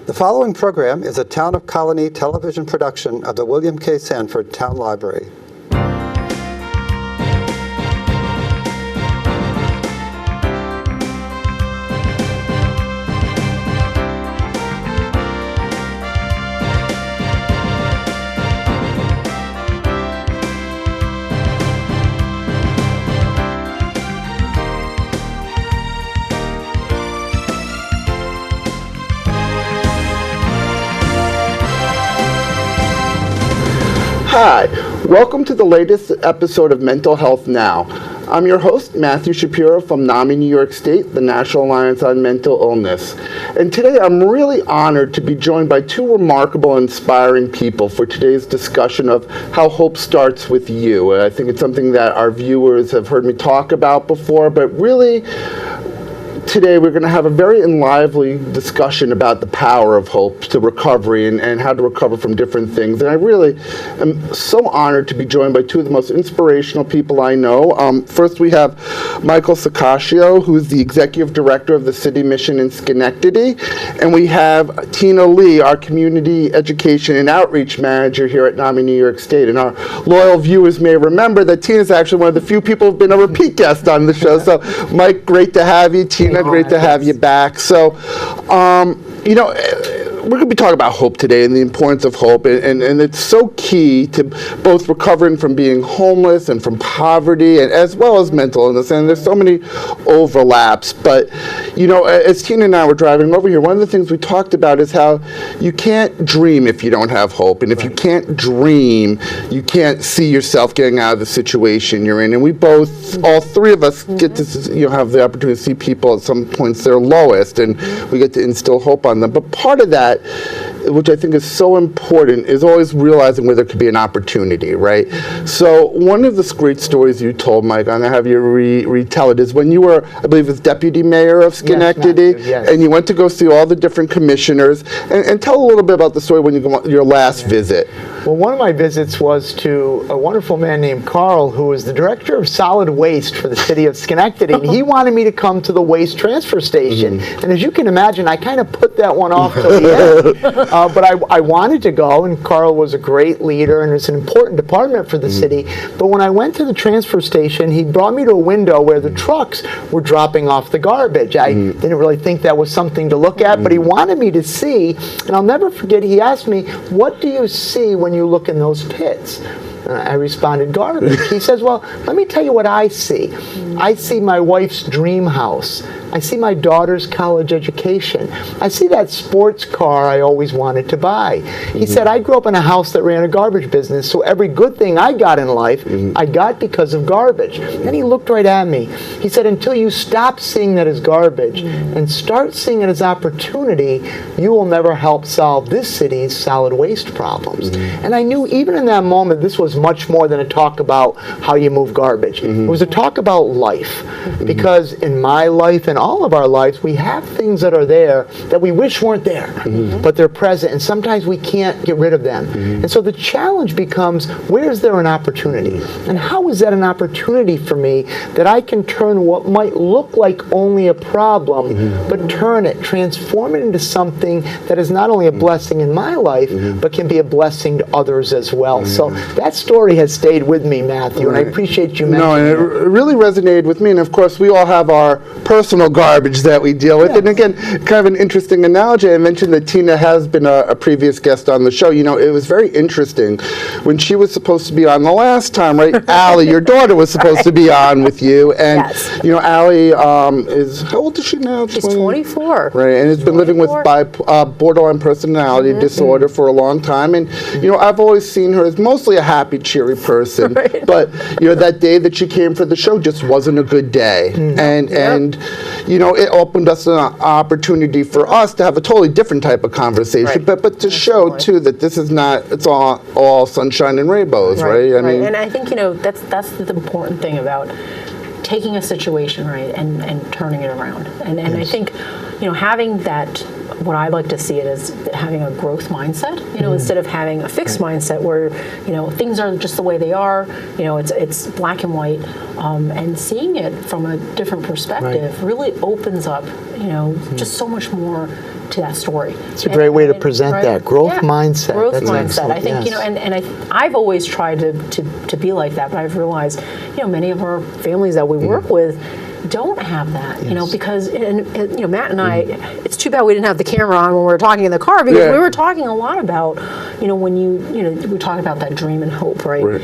The following program is a Town of Colonie television production of the William K. Sanford Town Library. Hi, welcome to the latest episode of Mental Health Now. I'm your host, Matthew Shapiro from NAMI, New York State, the National Alliance on Mental Illness. And today I'm really honored to be joined by two remarkable and inspiring people for today's discussion of how hope starts with you. I think it's something that our viewers have heard me talk about before, but really, today we're going to have a very lively discussion about the power of hope to recovery and how to recover from different things. And I really am so honored to be joined by two of the most inspirational people I know. First we have Michael Saccocio, who's the Executive Director of the City Mission in Schenectady. And we have Tina Lee, our Community Education and Outreach Manager here at NAMI, New York State. And our loyal viewers may remember that Tina's actually one of the few people who've been a repeat guest on the show. So Mike, great to have you. Tina, great to have you back. So, we're going to be talking about hope today and the importance of hope, and it's so key to both recovering from being homeless and from poverty, and as well as mental illness, and there's so many overlaps. But, as Tina and I were driving over here, one of the things we talked about is how you can't dream if you don't have hope, and if you can't dream, you can't see yourself getting out of the situation you're in. And we both, all three of us, get to have the opportunity to see people at some points their lowest, and we get to instill hope on them. But part of that, which I think is so important, is always realizing where there could be an opportunity, right? So one of the great stories you told, Mike, I'm going to have you retell it, is when you were, I believe, as Deputy Mayor of Schenectady, yes. And you went to go see all the different commissioners, and tell a little bit about the story when you go your last visit. Well, one of my visits was to a wonderful man named Carl, who was the Director of Solid Waste for the City of Schenectady, and he wanted me to come to the waste transfer station. And as you can imagine, I kind of put that one off till the end. But I wanted to go, and Carl was a great leader, and it's an important department for the city. But when I went to the transfer station, he brought me to a window where the trucks were dropping off the garbage. I didn't really think that was something to look at, but he wanted me to see, and I'll never forget, he asked me, "What do you see when you look in those pits?" And I responded, "Garbage." He says, "Well, let me tell you what I see. I see my wife's dream house. I see my daughter's college education. I see that sports car I always wanted to buy." He said, "I grew up in a house that ran a garbage business, so every good thing I got in life, I got because of garbage." Then he looked right at me. He said, "Until you stop seeing that as garbage and start seeing it as opportunity, you will never help solve this city's solid waste problems." And I knew even in that moment, this was much more than a talk about how you move garbage. It was a talk about life. Because in my life and all of our lives, we have things that are there that we wish weren't there, but they're present, and sometimes we can't get rid of them. And so the challenge becomes, where is there an opportunity? And how is that an opportunity for me that I can turn what might look like only a problem, but turn it, transform it into something that is not only a blessing in my life, but can be a blessing to others as well. So that story has stayed with me, Matthew, and I appreciate you mentioning it. No, and it really resonated with me, and of course we all have our personal garbage that we deal with. And again, kind of an interesting analogy. I mentioned that Tina has been a previous guest on the show. It was very interesting when she was supposed to be on the last time, right? Allie, your daughter, was supposed to be on with you, and Allie is, how old is she now? She's 24. Right, and has been living with borderline personality disorder for a long time. And I've always seen her as mostly a happy, cheery person. Right. But that day that she came for the show just wasn't a good day, and it opened us an opportunity for us to have a totally different type of conversation, but to show too that this is not, it's all sunshine and rainbows, right? I mean, and I think that's the important thing about taking a situation, right, and turning it around. And I think, having that, what I like to see it as having a growth mindset, instead of having a fixed mindset where, things are just the way they are, it's black and white, and seeing it from a different perspective really opens up, just so much more to that story. It's a great way to present that. Growth mindset. Growth That's mindset. excellent. I think, Yes. I've always tried to be like that, but I've realized, many of our families that we work with don't have that, because, Matt and I, it's too bad we didn't have the camera on when we were talking in the car, because we were talking a lot about, when we talk about that dream and hope, right?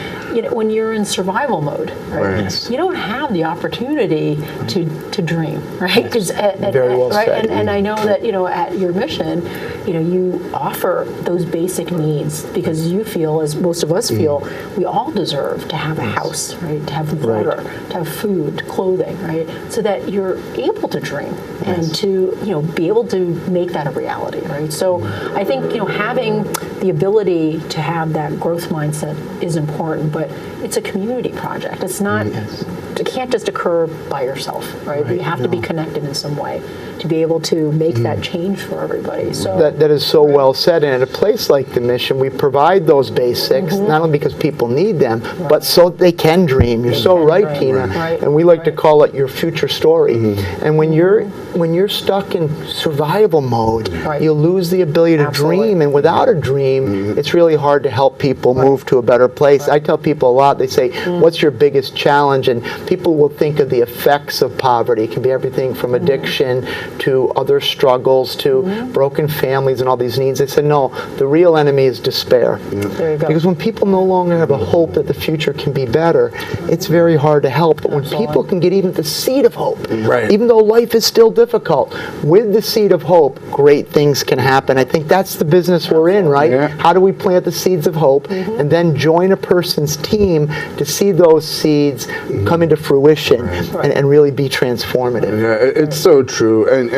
When you're in survival mode, right? You don't have the opportunity to dream, right? Because Very well said. And I know that, at your mission, you offer those basic needs because you feel, as most of us feel, we all deserve to have a house, right? To have water, to have food, clothing, right? So that you're able to dream and to, be able to make that a reality, right? So I think, having the ability to have that growth mindset is important, but it's a community project. It's not, it can't just occur by yourself, right? You have to be connected in some way to be able to make that change for everybody. So that is so well said. And at a place like the Mission, we provide those basics, not only because people need them, but so they can dream. You're so right, Tina. And we like to call it your future story. And when you're stuck in survival mode, you lose the ability to dream. And without a dream, it's really hard to help people move to a better place. I tell people a lot, they say, what's your biggest challenge? And people will think of the effects of poverty. It can be everything from addiction to other struggles to broken families and all these needs. They said, no, the real enemy is despair. there you go. Because when people no longer have a hope that the future can be better, it's very hard to help. But when people can get even the seed of hope, even though life is still difficult, with the seed of hope, great things can happen. I think that's the business we're in, right? How do we plant the seeds of hope and then join a person's team to see those seeds come into fruition and really be transformative? Yeah, it's so true. And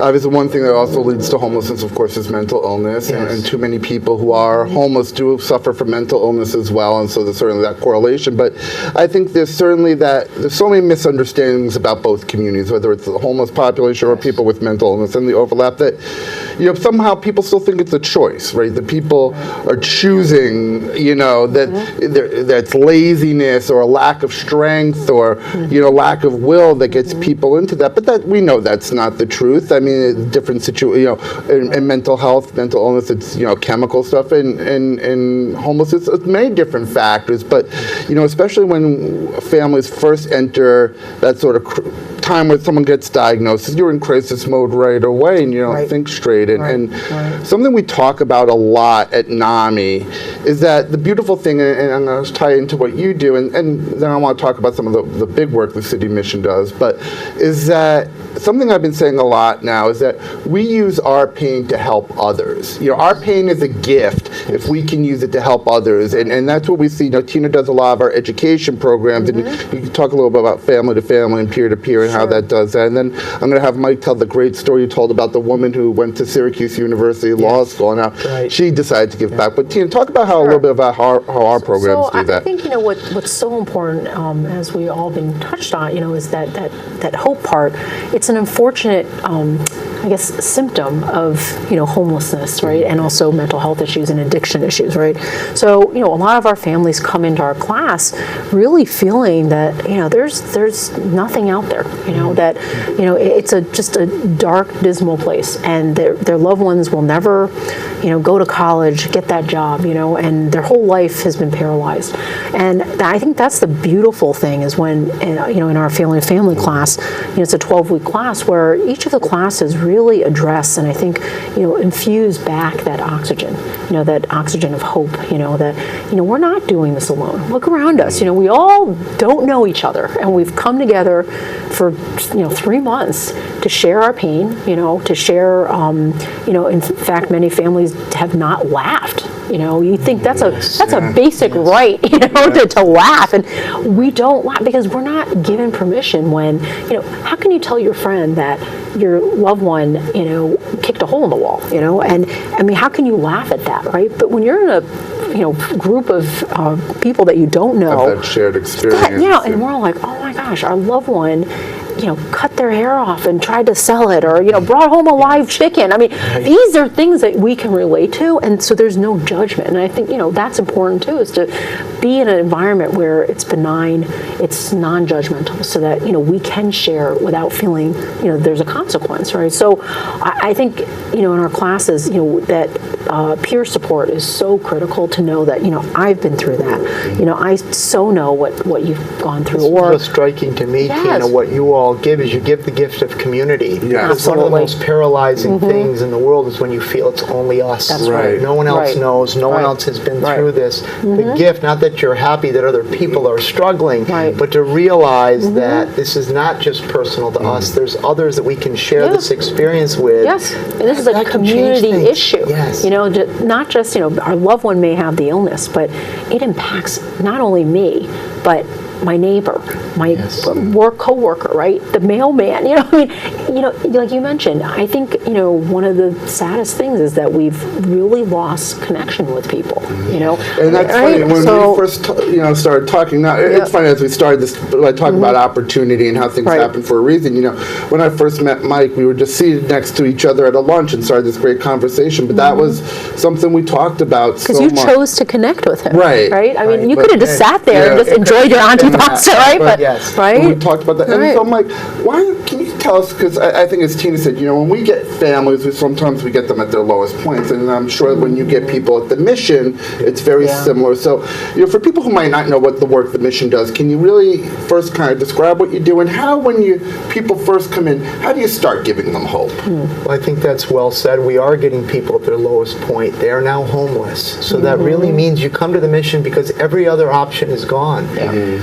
obviously one thing that also leads to homelessness, of course, is mental illness. And too many people who are homeless do suffer from mental illness as well. And so there's certainly that correlation. But I think there's so many misunderstandings about both communities, whether it's the homeless population or people with mental illness, and the overlap that, somehow people still think it's a choice, right? That people are choosing, that's laziness or a lack of strength or, lack of will that gets people into that. But that we know that's not the truth. I mean, different in mental health, mental illness, it's, chemical stuff, and homelessness, it's many different factors. But, especially when families first enter that sort of time where someone gets diagnosed, you're in crisis mode right away, and you don't think straight. And something we talk about a lot at NAMI is that the beautiful thing, and I'm going to tie into what you do, and then I want to talk about some of the big work the City Mission does, but is that something I've been saying a lot now is that we use our pain to help others. Our pain is a gift if we can use it to help others, and that's what we see. Tina does a lot of our education programs, and you can talk a little bit about family to family and peer to peer and how that does that. And then I'm going to have Mike tell the great story you told about the woman who went to Syracuse University Law School, and how she decided to give back. But Tina, talk about a little bit about how our programs do that. I think what's so important, as we all been touched on, is that hope part. It's an unfortunate, symptom of homelessness, right, and also mental health issues and addiction issues, right. So a lot of our families come into our class really feeling that there's nothing out there, that it's just a dark, dismal place, and their loved ones will never go to college, get that job, and their whole life has been paralyzed. And I think that's the beautiful thing is when in our family class, it's a 12-week class where each of the classes really address and I think infuse back that oxygen, that oxygen of hope, that we're not doing this alone. Look around us, we all don't know each other, and we've come together for 3 months to share our pain, to share, in fact, many families have not laughed. You think that's a basic right, to laugh, and we don't laugh because we're not given permission. When how can you tell your friend that your loved one kicked a hole in the wall, and I mean, how can you laugh at that, right? But when you're in a group of people that you don't know, that shared experience, and we're all like, oh my gosh, our loved one cut their hair off and tried to sell it, or brought home a live chicken. I mean, these are things that we can relate to, and so there's no judgment. And I think that's important too, is to be in an environment where it's benign, it's non-judgmental, so that we can share without feeling there's a consequence, right? So I think in our classes that peer support is so critical, to know that I've been through that. I so know what you've gone through. It's so striking to me, Tina, what you all give is you give the gift of community. Yeah. It's one of the most paralyzing things in the world is when you feel it's only us. That's right. No one else knows. No one else has been through this. The gift, not that you're happy that other people are struggling, but to realize that this is not just personal to us. There's others that we can share this experience with. Yes, and this is a community issue. Yes. Not just our loved one may have the illness, but it impacts not only me, but my neighbor, my co-worker, right? The mailman. Like you mentioned, I think one of the saddest things is that we've really lost connection with people. And that's funny. When we first started talking, now it's funny as we started this, like talking about opportunity and how things happen for a reason. When I first met Mike, we were just seated next to each other at a lunch and started this great conversation. But that was something we talked about so much. Because you chose to connect with him, right? I mean, you could have just sat there and just enjoyed your auntie pasta, right? But yes, right. We talked about that, and so I'm like, can you tell us? Because I think, as Tina said, when we get families, sometimes we get them at their lowest points, and I'm sure when you get people at the mission, it's very similar. So, for people who might not know what the work the mission does, can you really first kind of describe what you do, and how, when people first come in, how do you start giving them hope? Well, I think that's well said. We are getting people at their lowest point. They are now homeless. So that really means you come to the mission because every other option is gone.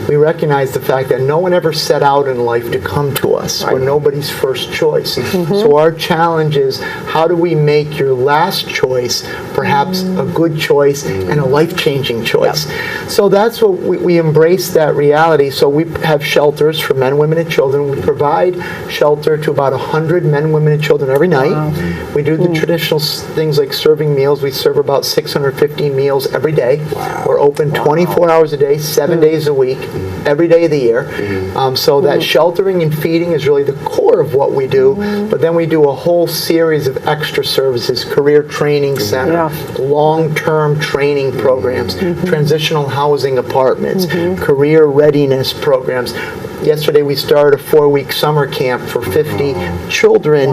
We recognize the fact that no one ever set out in life to come to us. We're nobody's first choice. So our challenge is, how do we make your last choice perhaps a good choice and a life-changing choice? So that's what we embrace, that reality. So we have shelters for men, women, and children. We provide shelter to about 100 men, women, and children every night. We do the traditional things like serving meals. We serve about 650 meals every day. We're open 24 hours a day, 7 days a week, every day of the year. So that sheltering and feeding is really the core of what we do. But then we do a whole series of extra services: career training center, long-term training programs, transitional housing apartments, career readiness programs. Yesterday we started a 4-week summer camp for 50 children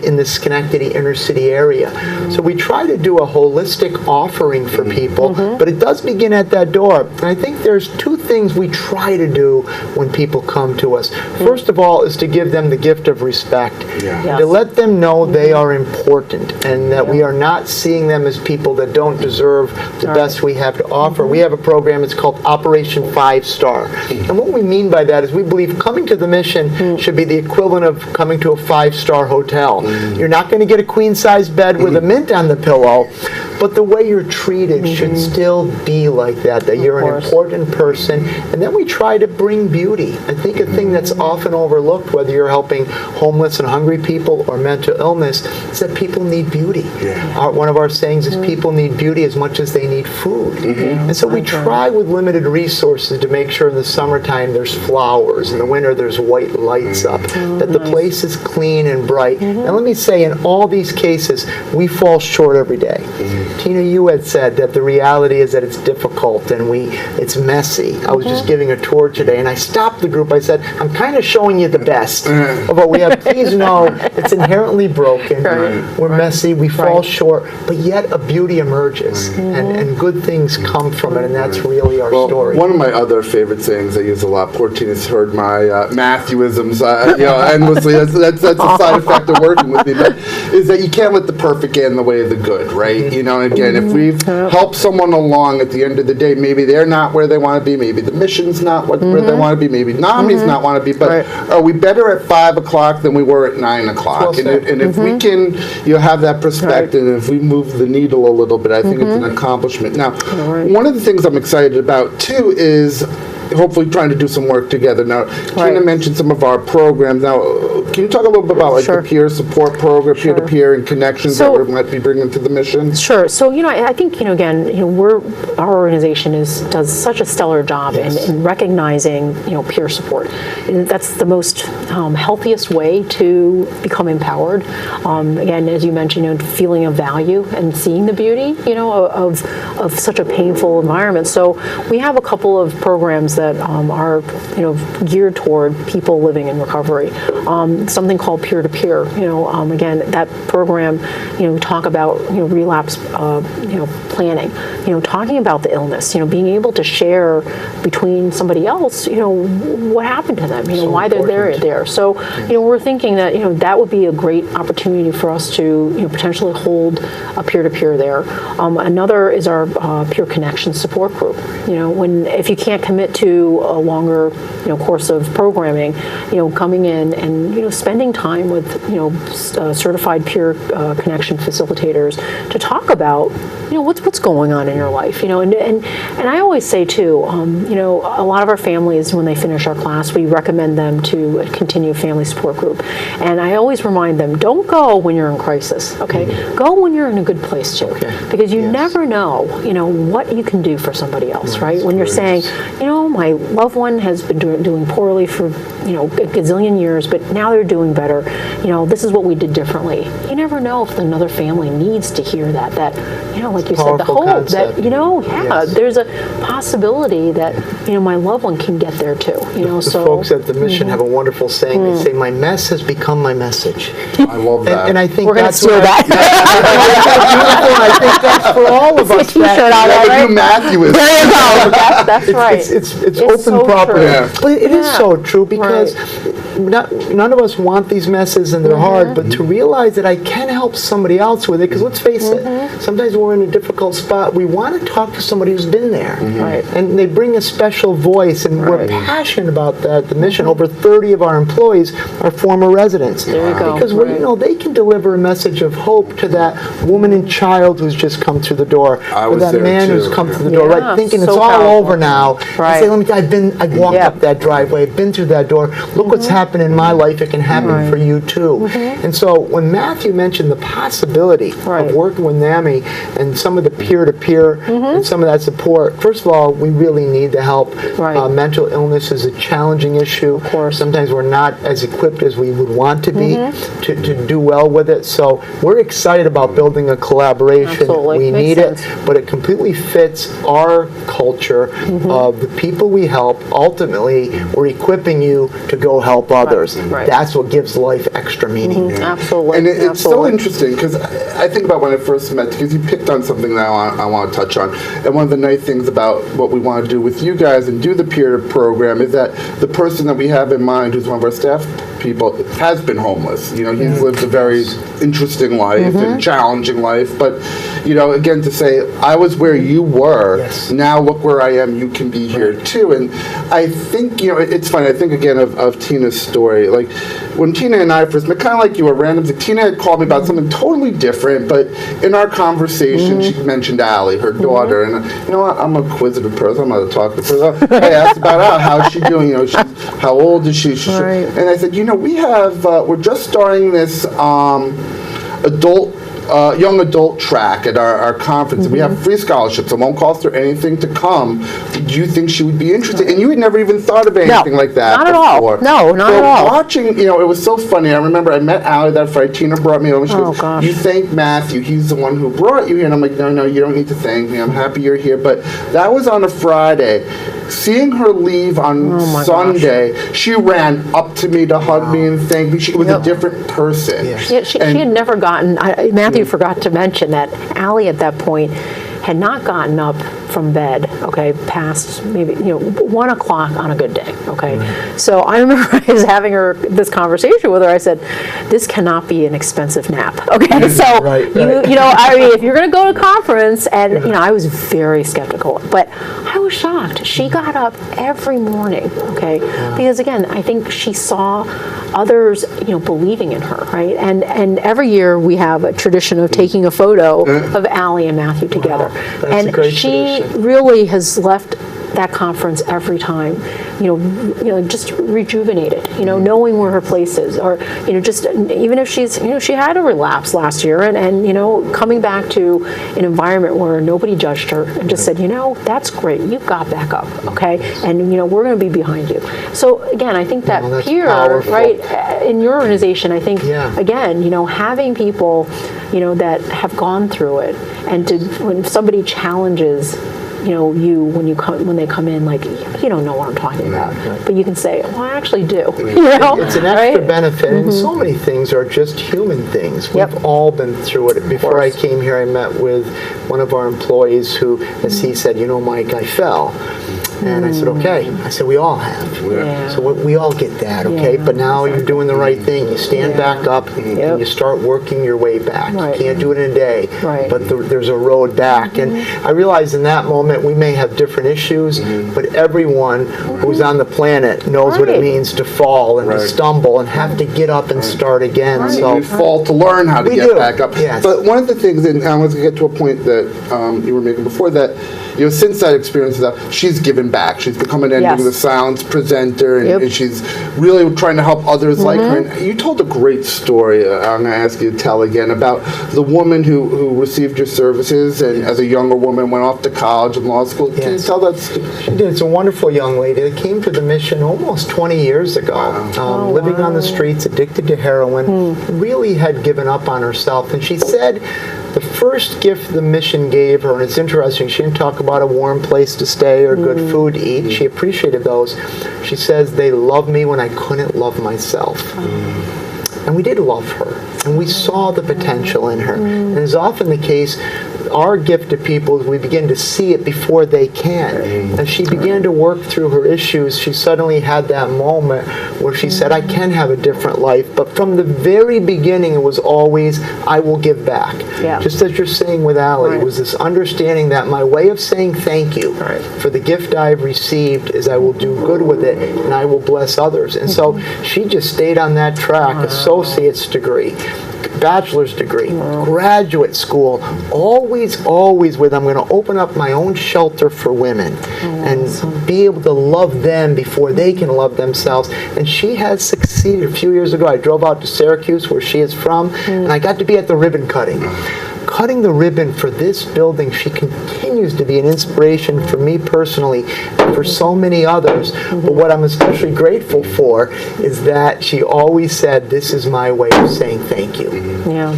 in the Schenectady inner city area. So we try to do a holistic offering for people, but it does begin at that door. And I think there's two things we try to do when people come to us. First of all is to give them the gift of respect, to let them know they are important, and that we are not seeing them as people that don't deserve the best we have to offer. We have a program, it's called Operation 5 Star. And what we mean by that is we believe coming to the mission should be the equivalent of coming to a 5-star hotel. You're not going to get a queen-size bed with a mint on the pillow, but the way you're treated should still be like that, that you're an important person. And then we try to bring beauty. I think a thing that's often overlooked, whether you're helping homeless and hungry people or mental illness, is that people need beauty. One of our sayings is people need beauty as much as they need food. And so we try with limited resources to make sure in the summertime there's flowers, in the winter there's white lights up, that the place is clean and bright. And let me say, in all these cases, we fall short every day. Tina, you had said that the reality is that it's difficult and it's messy. I was just giving a tour today, and I stopped the group. I said, I'm kind of showing you the best of what we have. Please know it's inherently broken. We're messy. We fall short, but yet a beauty emerges, and good things come from it, and that's really our story. One of my other favorite sayings I use a lot, poor Tina's heard my Matthewisms endlessly. That's a side effect of working with me, but is that you can't let the perfect get in the way of the good, right? Again, if we've helped someone along, at the end of the day, maybe they're not where they want to be, maybe the mission's not where they want to be, maybe NAMI's not want to be, but are we better at 5 o'clock than we were at 9 o'clock? And if we can have that perspective, and if we move the needle a little bit, I think it's an accomplishment. Now, one of the things I'm excited about, too, is hopefully trying to do some work together. Now, Tina mentioned some of our programs. Now, can you talk a little bit about Sure. the peer support program, peer-to-peer, and connections that we might be bringing to the mission? Sure. So, I think, again, our organization does such a stellar job in recognizing, peer support. And that's the most healthiest way to become empowered. Again, as you mentioned, feeling of value and seeing the beauty, of such a painful environment. So we have a couple of programs that are, geared toward people living in recovery. Something called peer-to-peer. Again, that program, talk about relapse, planning. Talking about the illness. Being able to share between somebody else. What happened to them. Why they're there. So we're thinking that that would be a great opportunity for us to potentially hold a peer-to-peer there. Another is our peer connection support group. If you can't commit to a longer course of programming, coming in and spending time with certified peer connection facilitators to talk about what's going on in your life. And I always say too, a lot of our families, when they finish our class, we recommend them to continue family support group. And I always remind them, don't go when you're in crisis, okay? Go when you're in a good place too. Because you never know, what you can do for somebody else, right? When you're saying, my loved one has been doing poorly for, a gazillion years, but now they're doing better. This is what we did differently. You never know if another family needs to hear that, like you said, the hope concept. that, there's a possibility that, my loved one can get there too, The so. folks at the mission have a wonderful saying. They say, my mess has become my message. I love that. And I think We're going to that's steal that. beautiful, and I think that's for all of us. It's a t-shirt on Yeah, that, but right? you, Matthew, is There you go. That's right. It's so open property. true. Yeah. But it is Yeah. so true because none of us want these messes in their heart, but to realize that I can help somebody else with it, because let's face it, sometimes we're in a difficult spot. We want to talk to somebody who's been there. Right. And they bring a special voice, and we're passionate about that. The mission, over 30 of our employees are former residents. There you go. Because Right. they can deliver a message of hope to that woman and child who's just come through the door, I or was that there man who's too. come through the door, Yeah, right? Thinking so it's all powerful. over now. Right. And say, I've walked Yeah. up that driveway, I've been through that door. Look what's happened in my life. It can happen for you too. And so when Matthew mentioned the possibility Right. of working with NAMI and some of the peer-to-peer and some of that support, first of all, we really need the help. Right. Mental illness is a challenging issue. Of course. Sometimes we're not as equipped as we would want to be to do well with it. So we're excited about building a collaboration. Absolutely. We Makes need sense. it, but it completely fits our culture of the people we help. Ultimately, we're equipping you to go help others. Right. That's what gives life extra meaning. Absolutely. And it's so Absolutely. interesting because I think about when I first met, because you picked on something that I want to touch on. And one of the nice things about what we want to do with you guys and do the peer program is that the person that we have in mind, who's one of our staff people, has been homeless. He's lived a very interesting life and challenging life. But, again, to say, I was where you were, Yes. now look where I am, you can be here too. And I think, it's funny, I think again of Tina's story. Like, when Tina and I first met, kind of like you were random, Tina had called me about something totally different, but in our conversation, she mentioned Allie, her daughter, and you know what, I'm a inquisitive person, I'm not a talkative person. I asked about how's she doing, how old is she? Right. And I said, we have, we're just starting this young adult track at our conference. And we have free scholarships. It won't cost her anything to come. Do you think she would be interested? And you had never even thought of anything like that not at all. before. No, not at all. Watching, it was so funny. I remember I met Allie that Friday. Tina brought me over. And she goes, gosh. you thank Matthew. He's the one who brought you here. And I'm like, no, you don't need to thank me. I'm happy you're here. But that was on a Friday. Seeing her leave on Sunday, she ran up to me to hug me and thank me. She was a different person. Yeah, she had never gotten, Matthew forgot to mention that Allie at that point had not gotten up from bed, past maybe, 1 o'clock on a good day, So I remember I was having this conversation with her. I said, this cannot be an expensive nap, So, Right. if you're going to go to a conference, and, I was very skeptical, but I was shocked. She got up every morning, because again, I think she saw others, believing in her, right? And every year we have a tradition of taking a photo of Allie and Matthew together. That's a great she tradition. really has left that conference every time, just rejuvenated, knowing where her place is, or, just even if she's, she had a relapse last year and coming back to an environment where nobody judged her and just said, that's great, you got back up, okay? And, we're going to be behind you. So again, I think that peer, powerful. right, in your organization, I think, Yeah. again, having people, that have gone through it, and when somebody challenges, when they come in, like, you don't know what I'm talking about, but you can say, well, I actually do. It's an extra right? benefit, and so many things are just human things. We've Yep. all been through it. Before I course. came here, I met with one of our employees who, as he said, Mike, I fell. And I said, okay. I said, we all have. Yeah. So we all get that, okay? Yeah, But now you're doing the right thing. You stand Yeah. back up and Yep. you start working your way back. Right. You can't do it in a day, Right. but there's a road back. And I realize in that moment we may have different issues, but everyone who's on the planet knows what it Right. means to fall and to Right. stumble and have to get up and start again. Right. So We fall to learn how to We get do. back up. Yes. But one of the things, and I was going to get to a point that you were making before, that since that experience, she's given back. She's become an ending Yes. the sounds presenter, and, Yep. and she's really trying to help others like her. And you told a great story. I'm going to ask you to tell again about the woman who received your services, and as a younger woman went off to college and law school. Can you Yes. tell that story? she did. It's a wonderful young lady that came to the mission almost 20 years ago, living on the streets, addicted to heroin, really had given up on herself. And she said the first gift the mission gave her, and it's interesting, she didn't talk about a warm place to stay or good food to eat. She appreciated those. She says, they loved me when I couldn't love myself. And we did love her, and we saw the potential in her. And as often the case, our gift to people is we begin to see it before they can. As she began to work through her issues, she suddenly had that moment where she said, I can have a different life. But from the very beginning, it was always, I will give back. Yeah. Just as you're saying with Allie, Right. it was this understanding that my way of saying thank you Right. for the gift I've received is I will do good with it and I will bless others. And so she just stayed on that track, associate's degree, bachelor's degree, graduate school, always with, I'm going to open up my own shelter for women and be able to love them before they can love themselves. And she has succeeded. A few years ago, I drove out to Syracuse, where she is from, and I got to be at the ribbon cutting. Cutting the ribbon for this building. She continues to be an inspiration for me personally and for so many others. But what I'm especially grateful for is that she always said, this is my way of saying thank you. Yeah.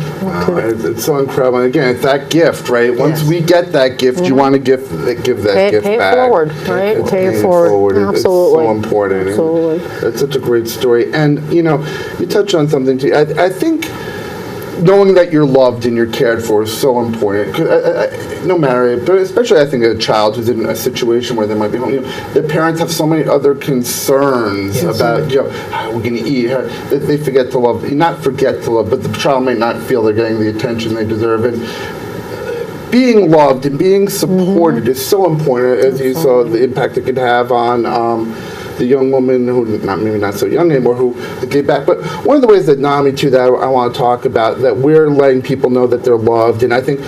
It's so incredible. And again, it's that gift, right? Once Yes. we get that gift, you want to give that gift Pay it back. forward, right? It's Pay it paying forward. It's Absolutely. so important. And Absolutely. It's such a great story. And, you touched on something too. I think knowing that you're loved and you're cared for is so important. 'Cause no matter, but especially I think a child who's in a situation where they might be home, their parents have so many other concerns about, how we're going to eat. That they forget to love, not forget to love, but the child may not feel they're getting the attention they deserve. And being loved and being supported is so important, as you saw the impact it could have on the young woman who, maybe not so young anymore, who gave back. But one of the ways that NAMI, too, that I want to talk about, that we're letting people know that they're loved, and I think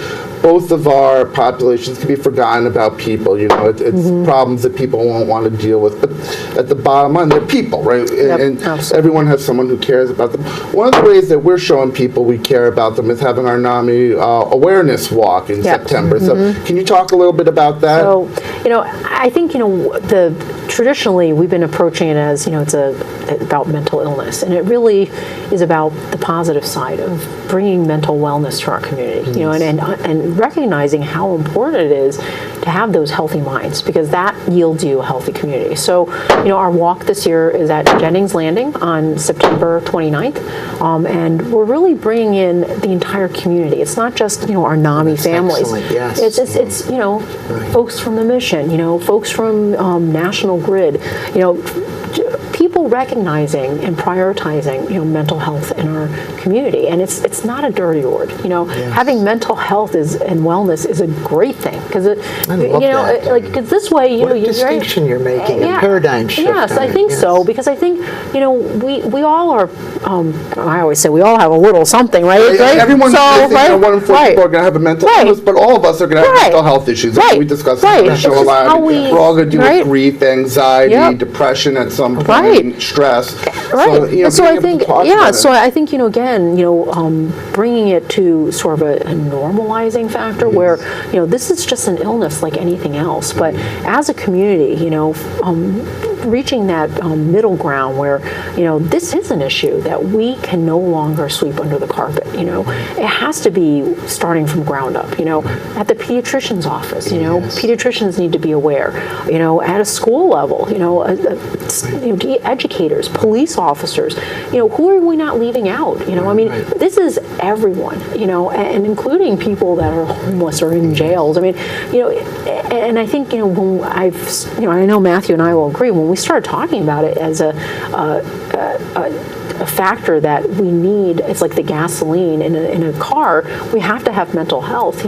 both of our populations can be forgotten about people. It's problems that people won't want to deal with. But at the bottom line, they're people, right? And absolutely. everyone has someone who cares about them. One of the ways that we're showing people we care about them is having our NAMI awareness walk in Yeah. September. So can you talk a little bit about that? So, I think, traditionally we've been approaching it as, it's about mental illness, and it really is about the positive side of bringing mental wellness to our community, and recognizing how important it is to have those healthy minds, because that yields you a healthy community. So, our walk this year is at Jennings Landing on September 29th, and we're really bringing in the entire community. It's not just, our NAMI That's families. excellent, yes. It's folks from the mission, folks from National Grid, people recognizing and prioritizing, mental health in our community, and it's not a dirty word. Having mental health and wellness is a great thing because because this way, what a distinction you're making, a paradigm shift. Yes, I think so, because I think we all are. I always say we all have a little something, right? Everyone's one in four people are going to have a mental illness, but all of us are going to have mental health issues. We discussed in the show a lot. We're all going to deal with grief, anxiety, depression at some point, stress. Right. So I think, I think again, bringing it to sort of a normalizing factor where this is just an illness like anything else, but as a community, reaching that middle ground where this is an issue that we can no longer sweep under the carpet. It has to be starting from ground up. At the pediatrician's office, pediatricians need to be aware. At a school level, educators, police officers. Who are we not leaving out? This is everyone. And including people that are homeless or in jails. And I think when I know Matthew and I will agree when we started talking about it as a factor that we need. It's like the gasoline in a car. We have to have mental health.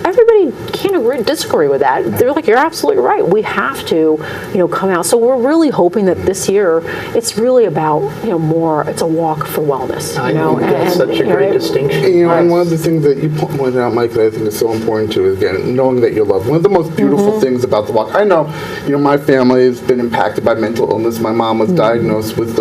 Everybody can't disagree with that. They're like, you're absolutely right. We have to, come out. So we're really hoping that this year, it's really about, more. It's a walk for wellness. I know that's such a great distinction. And one of the things that you pointed out, Mike, that I think is so important too, is again knowing that you're loved. One of the most beautiful things about the walk. I know, my family has been impacted by mental illness. My mom was diagnosed with.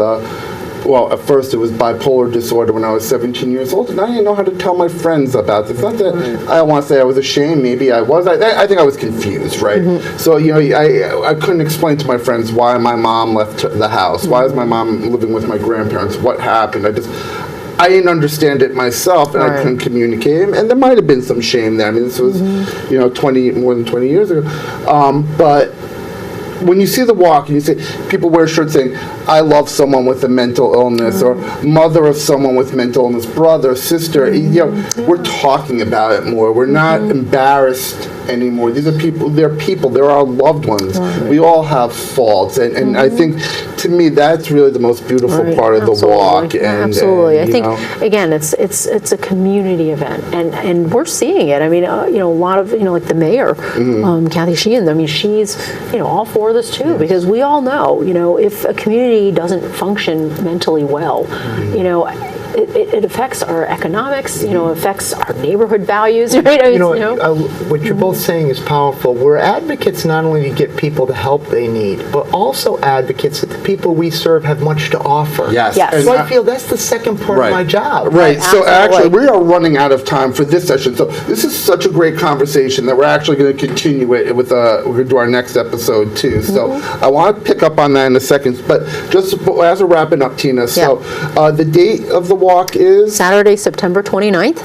Well, at first it was bipolar disorder when I was 17 years old, and I didn't know how to tell my friends about this. Not that I don't want to say I was ashamed. Maybe I was. I think I was confused, right? So I couldn't explain to my friends why my mom left the house. Why is my mom living with my grandparents? What happened? I didn't understand it myself, and I couldn't communicate. And there might have been some shame there. This was, more than 20 years ago. But when you see the walk and you see people wear shirts saying, I love someone with a mental illness, or mother of someone with mental illness, brother, sister, we're talking about it more. We're not embarrassed anymore. These are people, they're our loved ones. We all have faults. And I think, to me, that's really the most beautiful part of the walk. And, I think, again, it's a community event. And we're seeing it. A lot of, like the mayor, Kathy Sheehan, she's, all for this too, because we all know, if a community doesn't function mentally well, it affects our economics, affects our neighborhood values, right? What you're both saying is powerful. We're advocates not only to get people the help they need, but also advocates that the people we serve have much to offer. Yes. So I feel that's the second part of my job. Right. So actually, we are running out of time for this session. So this is such a great conversation that we're actually going to continue it with. We're going to do our next episode too. So I want to pick up on that in a second. But just as we're wrapping up, Tina. So the date of the walk is Saturday, September 29th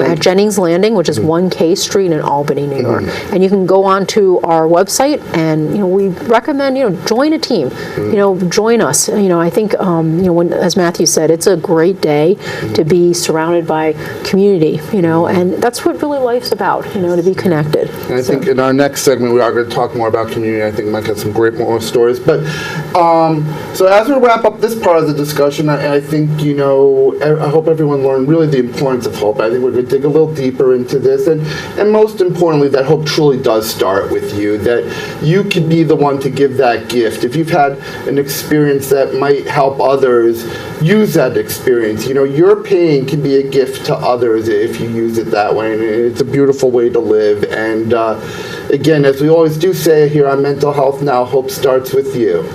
at Jennings Landing, which is 1 K Street in Albany, New York. And you can go on to our website, and we recommend join a team. Join us. I think as Matthew said, it's a great day to be surrounded by community. And that's what really life's about. To be connected. And I think in our next segment we are going to talk more about community. I think Mike has some great more stories. But so as we wrap up this part of the discussion, I think I hope everyone learned really the importance of hope. I think we're going to dig a little deeper into this, and most importantly, that hope truly does start with you, that you can be the one to give that gift. If you've had an experience that might help others, use that experience. Your pain can be a gift to others if you use it that way, and it's a beautiful way to live. And again, as we always do say here on Mental Health Now, hope starts with you.